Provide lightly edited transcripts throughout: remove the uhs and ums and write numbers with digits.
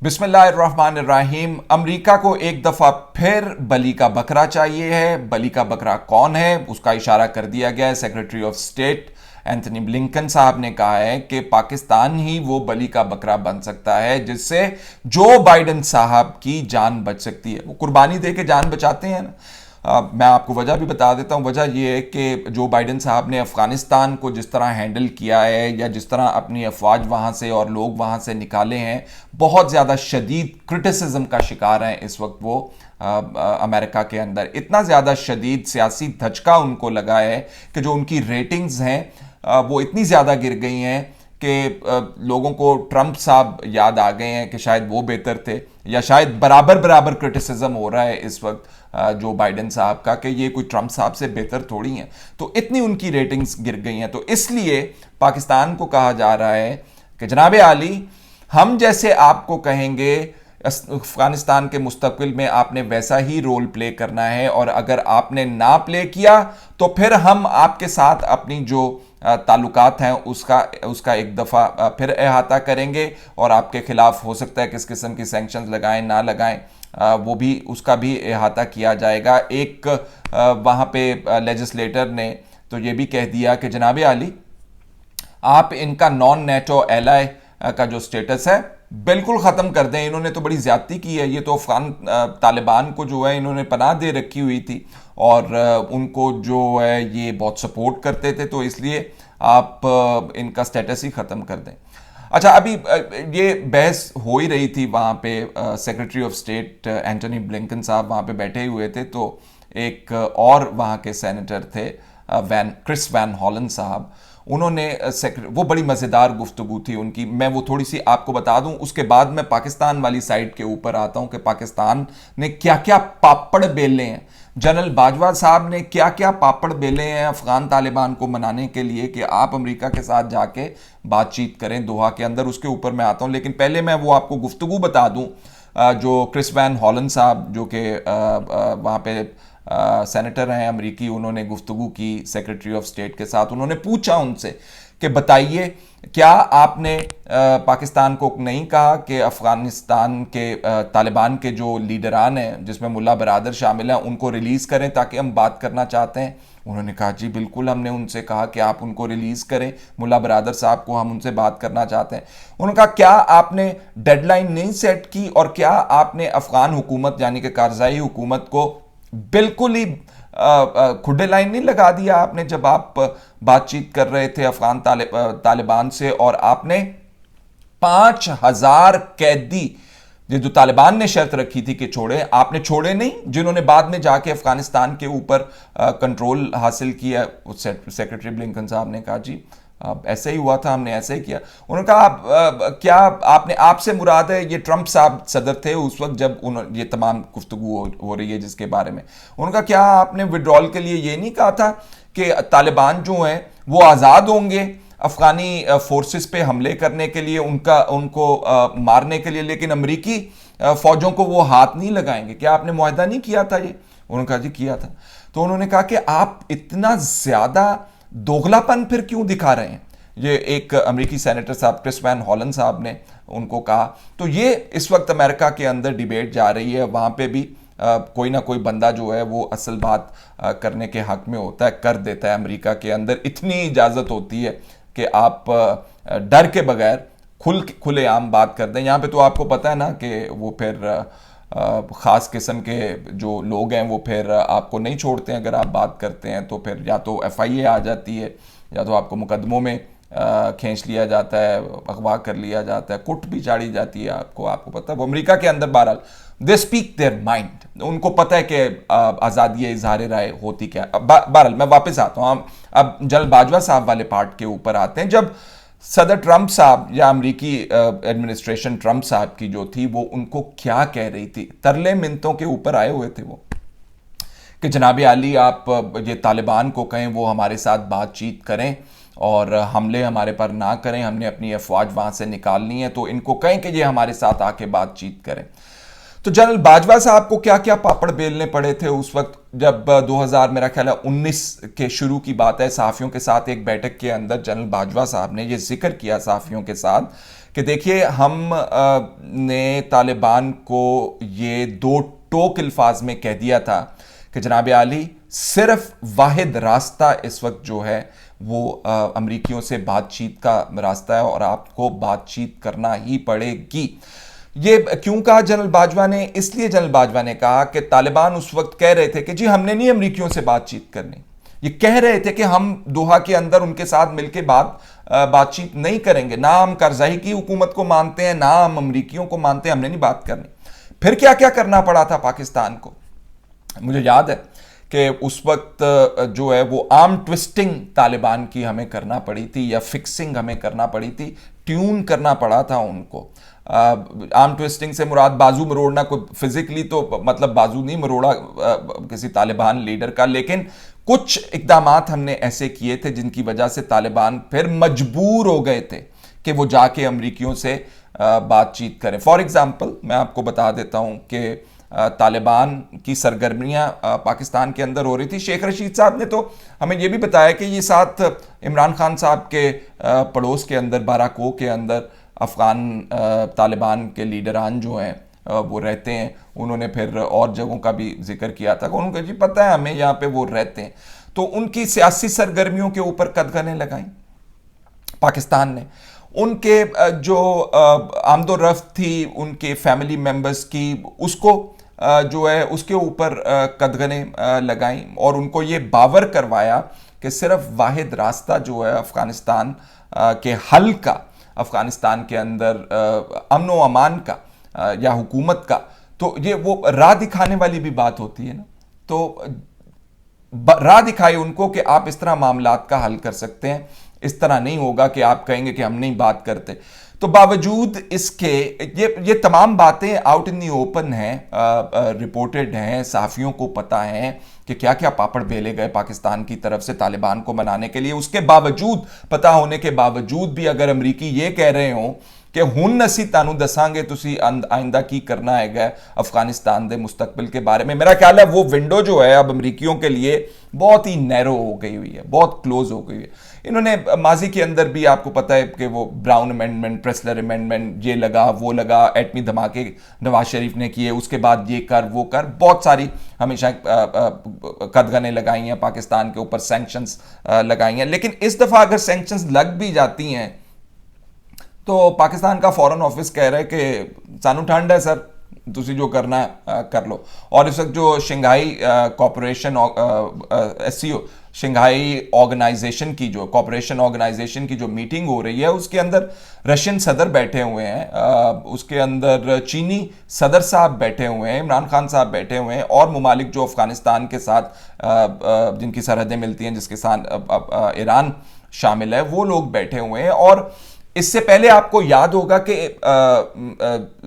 बिस्मिल्लाहिर्रहमानिर्रहीम। अमेरिका को एक दफ़ा फिर बली का बकरा चाहिए है। बली का बकरा कौन है उसका इशारा कर दिया गया है। Secretary of state Anthony Blinken साहब ने कहा है कि पाकिस्तान ही वो बली का बकरा बन सकता है जिससे जो बाइडेन साहब की जान बच सकती है। वो कुर्बानी दे के जान बचाते हैं ना। मैं आपको वजह भी बता देता हूँ। वजह यह है कि जो बाइडेन साहब ने अफ़गानिस्तान को जिस तरह हैंडल किया है या जिस तरह अपनी अफवाज वहाँ से और लोग वहाँ से निकाले हैं, बहुत ज़्यादा शदीद क्रिटिसिज्म का शिकार हैं इस वक्त वो। अमेरिका के अंदर इतना ज़्यादा शदीद सियासी धचका उनको लगा है कि जो उनकी रेटिंग्स हैं वो इतनी ज़्यादा गिर गई हैं कि लोगों को ट्रंप साहब याद आ गए हैं कि शायद वो बेहतर थे, या शायद बराबर बराबर क्रिटिसिज्म हो रहा है इस वक्त जो बाइडेन साहब का कि ये कोई ट्रंप साहब से बेहतर थोड़ी हैं। तो इतनी उनकी रेटिंग्स गिर गई हैं। तो इसलिए पाकिस्तान को कहा जा रहा है कि जनाब आली, हम जैसे आपको कहेंगे अफगानिस्तान के मुस्तकबिल में आपने वैसा ही रोल प्ले करना है, और अगर आपने ना प्ले किया तो फिर हम आपके साथ अपनी जो ताल्लुकात हैं उसका एक दफ़ा फिर अहाता करेंगे, और आपके खिलाफ हो सकता है किस किस्म की सैंक्शंस लगाएं ना लगाएं वो भी उसका भी अहाता किया जाएगा। एक वहाँ पे लेजिस्लेटर ने तो ये भी कह दिया कि जनाब आली, आप इनका नॉन नेटो एलाई का जो स्टेटस है बिल्कुल ख़त्म कर दें। इन्होंने तो बड़ी ज़्यादती की है। ये तो अफगान तालिबान को जो है इन्होंने पनाह दे रखी हुई थी, और उनको जो है ये बहुत सपोर्ट करते थे, तो इसलिए आप इनका स्टेटस ही ख़त्म कर दें। अच्छा, अभी ये बहस हो ही रही थी वहाँ पे। Secretary of state Antony Blinken साहब वहाँ पे बैठे हुए थे, तो एक और वहाँ के सेनेटर थे क्रिस वैन हॉलन साहब। उन्होंने वो बड़ी मज़ेदार गुफ्तगू थी उनकी। मैं वो थोड़ी सी आपको बता दूं, उसके बाद मैं पाकिस्तान वाली साइड के ऊपर आता हूं कि पाकिस्तान ने क्या क्या पापड़ बेले हैं। जनरल बाजवा साहब ने क्या क्या पापड़ बेले हैं अफगान तालिबान को मनाने के लिए कि आप अमेरिका के साथ जाके बातचीत करें दोहा के अंदर। उसके ऊपर मैं आता हूं, लेकिन पहले मैं वो आपको गुफ्तगू बता दूं जो क्रिस वैन हॉलन साहब जो कि वहाँ पे सेनेटर हैं अमरीकी, उन्होंने गुफ्तगू की सेक्रेटरी ऑफ स्टेट के साथ। उन्होंने पूछा उनसे कि बताइए, क्या आपने पाकिस्तान को नहीं कहा कि अफगानिस्तान के तालिबान के जो लीडरान हैं जिसमें मुल्ला बरादर शामिल हैं उनको रिलीज़ करें ताकि हम बात करना चाहते हैं। उन्होंने कहा जी बिल्कुल, हमने उनसे कहा कि आप उनको रिलीज़ करें, मुल्ला बरादर साहब को, हम उनसे बात करना चाहते हैं। उन्होंने कहा क्या आपने डेडलाइन नहीं सेट की, और क्या आपने अफगान हुकूमत यानी कि कारज़ाई हुकूमत को बिल्कुल ही खुडे लाइन नहीं लगा दिया आपने जब आप बातचीत कर रहे थे अफगान तालिबान से, और आपने 5,000 कैदी जो तालिबान ने शर्त रखी थी कि छोड़े, आपने छोड़े नहीं, जिन्होंने बाद में जाके अफगानिस्तान के ऊपर कंट्रोल हासिल किया। सेक्रेटरी ब्लिंकन साहब ने कहा जी ऐसे ही हुआ था, हमने ऐसे ही किया। उन्होंने कहा क्या आपने, आपसे मुराद है ये ट्रंप साहब सदर थे उस वक्त जब ये तमाम गुफ्तगू हो रही है जिसके बारे में। उन्होंने कहा क्या आपने विड्रॉल के लिए ये नहीं कहा था कि तालिबान जो हैं वो आज़ाद होंगे अफगानी फोर्सेस पे हमले करने के लिए, उनको मारने के लिए, लेकिन अमरीकी फौजों को वो हाथ नहीं लगाएंगे? क्या आपने मुआहदा नहीं किया था ये? उन्होंने कहा जी किया था। तो उन्होंने कहा कि आप इतना ज़्यादा दोगलापन फिर क्यों दिखा रहे हैं? ये एक अमेरिकी सेनेटर साहब क्रिस वैन हॉलन साहब ने उनको कहा। तो ये इस वक्त अमेरिका के अंदर डिबेट जा रही है। वहाँ पे भी कोई ना कोई बंदा जो है वो असल बात करने के हक में होता है, कर देता है। अमेरिका के अंदर इतनी इजाज़त होती है कि आप डर के बगैर खुलेआम बात कर दें। यहाँ पे तो आपको पता है ना कि वो फिर ख़ास किस्म के जो लोग हैं वो फिर आपको नहीं छोड़ते हैं। अगर आप बात करते हैं तो फिर या तो FIA आ जाती है, या तो आपको मुकदमों में खींच लिया जाता है, अगवा कर लिया जाता है, कुट भी चाड़ी जाती है। आपको पता है वो अमेरिका के अंदर बहरहाल दे स्पीक देयर माइंड। उनको पता है कि आज़ादी इजहार राय होती क्या है। बहरहाल मैं वापस आता हूँ। अब जनरल बाजवा साहब वाले पार्ट के ऊपर आते हैं। जब सदर ट्रंप साहब या अमरीकी एडमिनिस्ट्रेशन ट्रंप साहब की जो थी वो उनको क्या कह रही थी, तरले मिन्नतों के ऊपर आए हुए थे वो कि जनाब आली आप ये तालिबान को कहें वो हमारे साथ बातचीत करें और हमले हमारे पर ना करें, हमने अपनी अफवाज वहाँ से निकालनी है, तो इनको कहें कि ये हमारे साथ आके बातचीत करें। तो जनरल बाजवा साहब को क्या क्या पापड़ बेलने पड़े थे उस वक्त जब 2000 मेरा ख्याल है 19 के शुरू की बात है। सहाफ़ियों के साथ एक बैठक के अंदर जनरल बाजवा साहब ने ये जिक्र किया सहाफ़ियों के साथ कि देखिए हम ने तालिबान को ये दो टोक अल्फाज में कह दिया था कि जनाब आली सिर्फ वाहिद रास्ता इस वक्त जो है वो अमरीकियों से बातचीत का रास्ता है और आपको बातचीत करना ही पड़ेगी। ये क्यों कहा जनरल बाजवा ने? इसलिए जनरल बाजवा ने कहा कि तालिबान उस वक्त कह रहे थे कि जी हमने नहीं अमरीकियों से बातचीत करनी। ये कह रहे थे कि हम दोहा के अंदर उनके साथ मिलकर बातचीत नहीं करेंगे, ना हम करजाई की हुकूमत को मानते हैं ना हम अमरीकियों को मानते हैं, हमने नहीं बात करनी। फिर क्या क्या करना पड़ा था पाकिस्तान को? मुझे याद है कि उस वक्त जो है वो आर्म ट्विस्टिंग तालिबान की हमें करना पड़ी थी, या फिक्सिंग हमें करना पड़ी थी, ट्यून करना पड़ा था उनको। आर्म ट्विस्टिंग से मुराद बाजू मरोड़ना, कोई फिजिकली तो मतलब बाजू नहीं मरोड़ा किसी तालिबान लीडर का, लेकिन कुछ इकदामात हमने ऐसे किए थे जिनकी वजह से तालिबान फिर मजबूर हो गए थे कि वो जाके अमरीकियों से बातचीत करें। फॉर एग्जाम्पल मैं आपको बता देता हूं कि तालिबान की सरगर्मियां पाकिस्तान के अंदर हो रही थी। शेख रशीद साहब ने तो हमें यह भी बताया कि ये साथ इमरान खान साहब के पड़ोस के अंदर, बाराको के अंदर अफगान तालिबान के लीडरान जो हैं वो रहते हैं। उन्होंने फिर और जगहों का भी जिक्र किया था, उनको जी पता है हमें यहाँ पे वो रहते हैं। तो उनकी सियासी सरगर्मियों के ऊपर कदगने लगाई पाकिस्तान ने। उनके जो आमदोरफ्त थी उनके फैमिली मेंबर्स की, उसको जो है उसके ऊपर कदगने लगाई और उनको ये बावर करवाया कि सिर्फ वाहिद रास्ता जो है अफगानिस्तान के हल का, अफगानिस्तान के अंदर अमन व अमान का या हुकूमत का, तो ये वो राह दिखाने वाली भी बात होती है ना। तो राह दिखाई उनको कि आप इस तरह मामलात का हल कर सकते हैं, इस तरह नहीं होगा कि आप कहेंगे कि हम नहीं बात करते। तो बावजूद इसके ये तमाम बातें आउट इन दी ओपन हैं, रिपोर्टेड हैं, सहाफ़ियों को पता है कि क्या क्या पापड़ बेले गए पाकिस्तान की तरफ से तालिबान को मनाने के लिए। उसके बावजूद, पता होने के बावजूद भी अगर अमरीकी ये कह रहे हों कि हुन असी तानू दसांगे तुसी आइंदा की करना है अफगानिस्तान दे मुस्तकबिल के बारे में, मेरा ख्याल है वो विंडो जो है अब अमरीकियों के लिए बहुत ही नैरो हो गई हुई है, बहुत क्लोज हो गई है। इन्होंने माजी के अंदर भी आपको पता है कि वो ब्राउन अमेंडमेंट, प्रेसलर अमेंडमेंट, ये लगा वो लगा, एटमी धमाके नवाज शरीफ ने किए, उसके बाद ये कर वो कर, बहुत सारी हमेशा कदगने लगाई हैं पाकिस्तान के ऊपर, सैंक्शंस लगाई हैं। लेकिन इस दफ़ा अगर सैंक्शंस लग भी जाती हैं तो पाकिस्तान का फॉरेन ऑफिस कह रहा है कि सानू ठंड है सर, तुसी जो करना है कर लो। और इस वक्त जो Shanghai cooperation SCO Shanghai organisation की, जो कॉपरेशन ऑर्गेनाइजेशन की जो मीटिंग हो रही है, उसके अंदर रशियन सदर बैठे हुए हैं, उसके अंदर चीनी सदर साहब बैठे हुए हैं, इमरान खान साहब बैठे हुए हैं, और ममालिक जो अफगानिस्तान के साथ जिनकी सरहदें मिलती हैं, जिसके साथ ईरान शामिल है, वो लोग बैठे हुए हैं। और इससे पहले आपको याद होगा कि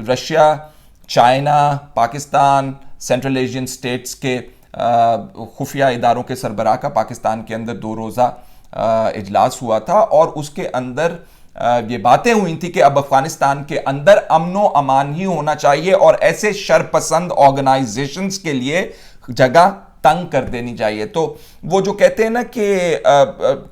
Russia, China, Pakistan, central Asian states के खुफिया इदारों के सरबराह का पाकिस्तान के अंदर 2 रोज़ा इजलास हुआ था, और उसके अंदर ये बातें हुई थी कि अब अफगानिस्तान के अंदर अमनो अमान ही होना चाहिए और ऐसे शरपसंद ऑर्गेनाइजेशंस के लिए जगह तंग कर देनी चाहिए। तो वो जो कहते हैं ना कि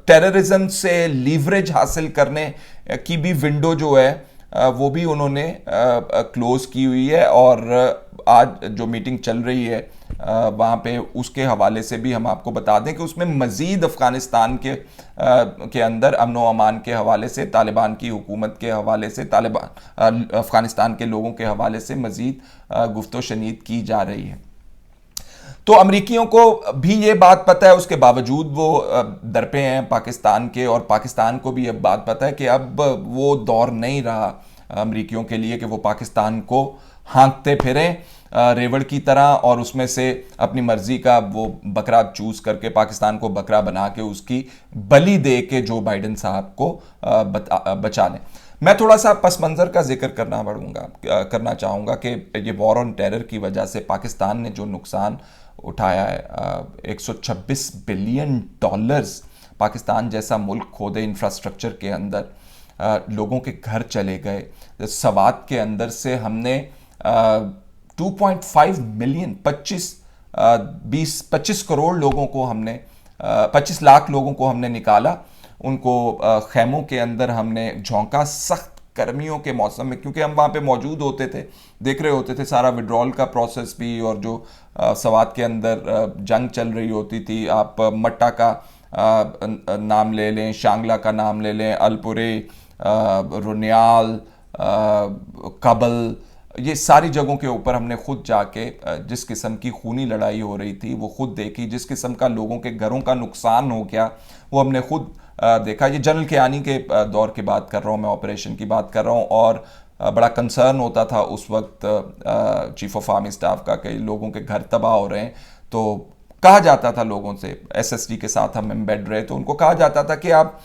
टेररिज्म से लीवरेज हासिल करने की भी विंडो जो है वो भी उन्होंने क्लोज की हुई है। और आज जो मीटिंग चल रही है वहाँ पे, उसके हवाले से भी हम आपको बता दें कि उसमें मज़ीद अफ़गानिस्तान के अंदर अमन व अमान के हवाले से, तालिबान की हुकूमत के हवाले से, तालिबान अफ़गानिस्तान के लोगों के हवाले से मज़ीद गुफ्तो शनीद की जा रही है। तो अमरीकियों को भी ये बात पता है, उसके बावजूद वो दरपे हैं पाकिस्तान के, और पाकिस्तान को भी अब बात पता है कि अब वो दौर नहीं रहा अमरीकियों के लिए कि वो पाकिस्तान को हाँकते फिरें रेवड़ की तरह, और उसमें से अपनी मर्जी का वो बकरा चूज करके पाकिस्तान को बकरा बना के उसकी बलि दे के जो बाइडन साहब को बचा लें। मैं थोड़ा सा पस मंज़र का जिक्र करना चाहूँगा कि ये वॉर ऑन टेरर की वजह से पाकिस्तान ने जो नुकसान उठाया है, 126 बिलियन डॉलर्स पाकिस्तान जैसा मुल्क खो दे इंफ्रास्ट्रक्चर के अंदर, लोगों के घर चले गए। सवात के अंदर से हमने 2.5 मिलियन 25 करोड़ लोगों को हमने 25 लाख लोगों को हमने निकाला, उनको खैमों के अंदर हमने झोंका, सख्त गर्मियों के मौसम में, क्योंकि हम वहाँ पे मौजूद होते थे, देख रहे होते थे सारा विड्रॉल का प्रोसेस भी, और जो सवात के अंदर जंग चल रही होती थी। आप मट्टा का नाम ले लें, शांगला का नाम ले लें, अलपुरे, रुनियाल, काबल, ये सारी जगहों के ऊपर हमने खुद जाके जिस किस्म की खूनी लड़ाई हो रही थी वो खुद देखी, जिस किस्म का लोगों के घरों का नुकसान हो गया वो हमने खुद देखा। ये जनरल कियानी के दौर की बात कर रहा हूँ मैं, ऑपरेशन की बात कर रहा हूँ। और बड़ा कंसर्न होता था उस वक्त चीफ ऑफ आर्मी स्टाफ का कि लोगों के घर तबाह हो रहे हैं। तो कहा जाता था लोगों से, एसएसडी के साथ हम एम्बेड रहे तो उनको कहा जाता था कि आप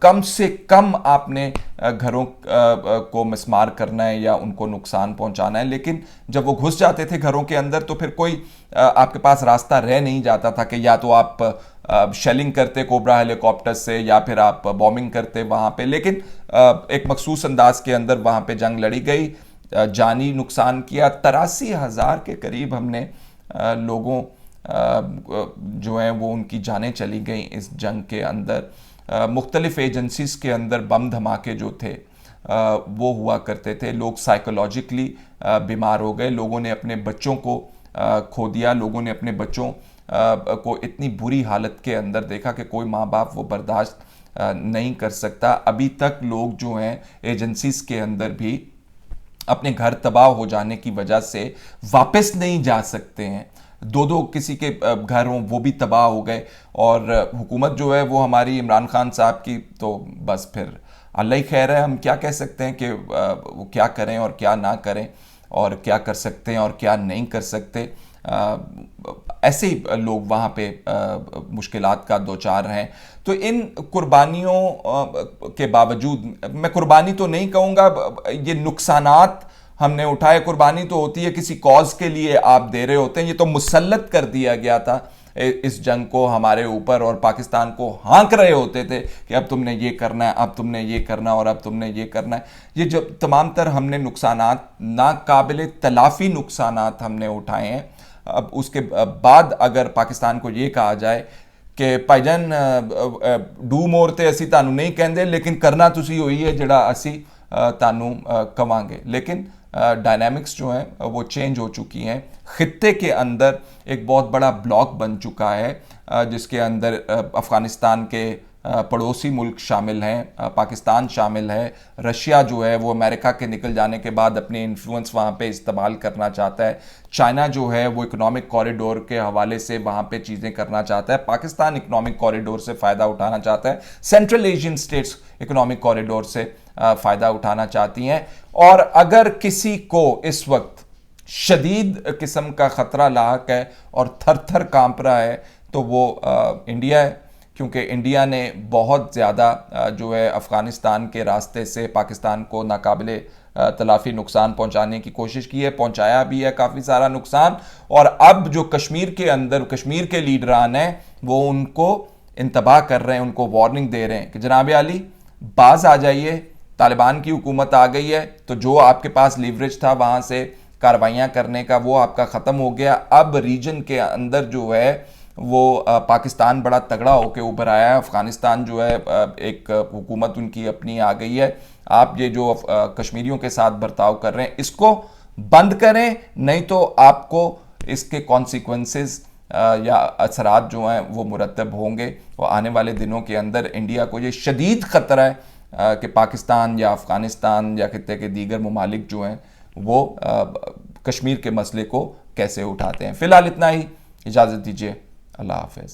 कम से कम आपने घरों को मिसमार करना है या उनको नुकसान पहुंचाना है। लेकिन जब वो घुस जाते थे घरों के अंदर तो फिर कोई आपके पास रास्ता रह नहीं जाता था कि या तो आप शेलिंग करते कोबरा हेलीकॉप्टर से या फिर आप बॉम्बिंग करते वहाँ पे। लेकिन एक मखसूस अंदाज के अंदर वहाँ पे जंग लड़ी गई, जानी नुकसान किया। 83,000 के करीब हमने लोगों जो हैं वो उनकी जानें चली गई इस जंग के अंदर। मुख्तलिफ एजेंसीज़ के अंदर बम धमाके जो थे वो हुआ करते थे। लोग साइकोलॉजिकली बीमार हो गए, लोगों ने अपने बच्चों को खो दिया, लोगों ने अपने बच्चों को इतनी बुरी हालत के अंदर देखा कि कोई माँ बाप वो बर्दाश्त नहीं कर सकता। अभी तक लोग जो हैं एजेंसीज़ के अंदर भी अपने घर तबाह हो जाने की वजह से वापस नहीं जा सकते हैं। दो किसी के घर हों वो भी तबाह हो गए। और हुकूमत जो है वो हमारी इमरान खान साहब की तो बस फिर अल्लाह ही खैर है। हम क्या कह सकते हैं कि वो क्या करें और क्या ना करें, और क्या कर सकते हैं और क्या नहीं कर सकते। ऐसे ही लोग वहाँ पे मुश्किलात का दो चार हैं। तो इन कुर्बानियों के बावजूद, मैं कुर्बानी तो नहीं कहूँगा, ये नुकसानात हमने उठाए। कुर्बानी तो होती है किसी कॉज के लिए आप दे रहे होते हैं, ये तो मुसल्लत कर दिया गया था इस जंग को हमारे ऊपर, और पाकिस्तान को हाँक रहे होते थे कि अब तुमने ये करना है, अब तुमने ये करना है, और अब तुमने ये करना है। ये जब तमाम तर हमने नुकसानात, नाकाबिले तलाफी नुकसानात हमने उठाए हैं। अब उसके बाद अगर पाकिस्तान को ये कहा जाए कि भाईजान डू मोर ते असी तानू नहीं कहते, लेकिन करना तुसी होई है जिहड़ा असी तानू कवांगे। लेकिन डायनामिक्स जो हैं वो चेंज हो चुकी हैं। खित्ते के अंदर एक बहुत बड़ा ब्लॉक बन चुका है जिसके अंदर अफ़गानिस्तान के पड़ोसी मुल्क शामिल हैं, पाकिस्तान शामिल है, रशिया जो है वो अमेरिका के निकल जाने के बाद अपनी इन्फ्लुएंस वहाँ पे इस्तेमाल करना चाहता है, चाइना जो है वो इकोनॉमिक कॉरिडोर के हवाले से वहाँ पे चीज़ें करना चाहता है, पाकिस्तान इकोनॉमिक कॉरिडोर से फ़ायदा उठाना चाहता है, central Asian states economic corridor से फ़ायदा उठाना चाहती हैं। और अगर किसी को इस वक्त शदीद किस्म का ख़तरा लाक है और थर थर कांप रहा है तो वो इंडिया है, क्योंकि इंडिया ने बहुत ज़्यादा जो है अफ़गानिस्तान के रास्ते से पाकिस्तान को नाकाबिले तलाफ़ी नुकसान पहुंचाने की कोशिश की है, पहुंचाया भी है काफ़ी सारा नुकसान। और अब जो कश्मीर के अंदर कश्मीर के लीडरान हैं वो उनको इंतबाह कर रहे हैं, उनको वार्निंग दे रहे हैं कि जनाब आली बाज आ जाइए, तालिबान की हुकूमत आ गई है, तो जो आपके पास लीवरेज था वहाँ से कार्रवाइयाँ करने का वो आपका ख़त्म हो गया। अब रीजन के अंदर जो है वो पाकिस्तान बड़ा तगड़ा होकर उभर आया है। अफ़गानिस्तान जो है एक हुकूमत उनकी अपनी आ गई है। आप ये जो कश्मीरियों के साथ बर्ताव कर रहे हैं इसको बंद करें, नहीं तो आपको इसके कॉन्सिक्वेंसेस या असरात जो हैं वो मुरतब होंगे। और आने वाले दिनों के अंदर इंडिया को ये शदीद ख़तरा है कि पाकिस्तान या अफ़गानिस्तान या खित्ते के दीगर ममालिक जो हैं वो कश्मीर के मसले को कैसे उठाते हैं। फ़िलहाल इतना ही, इजाज़त दीजिए, अल्लाह हाफ़िज़।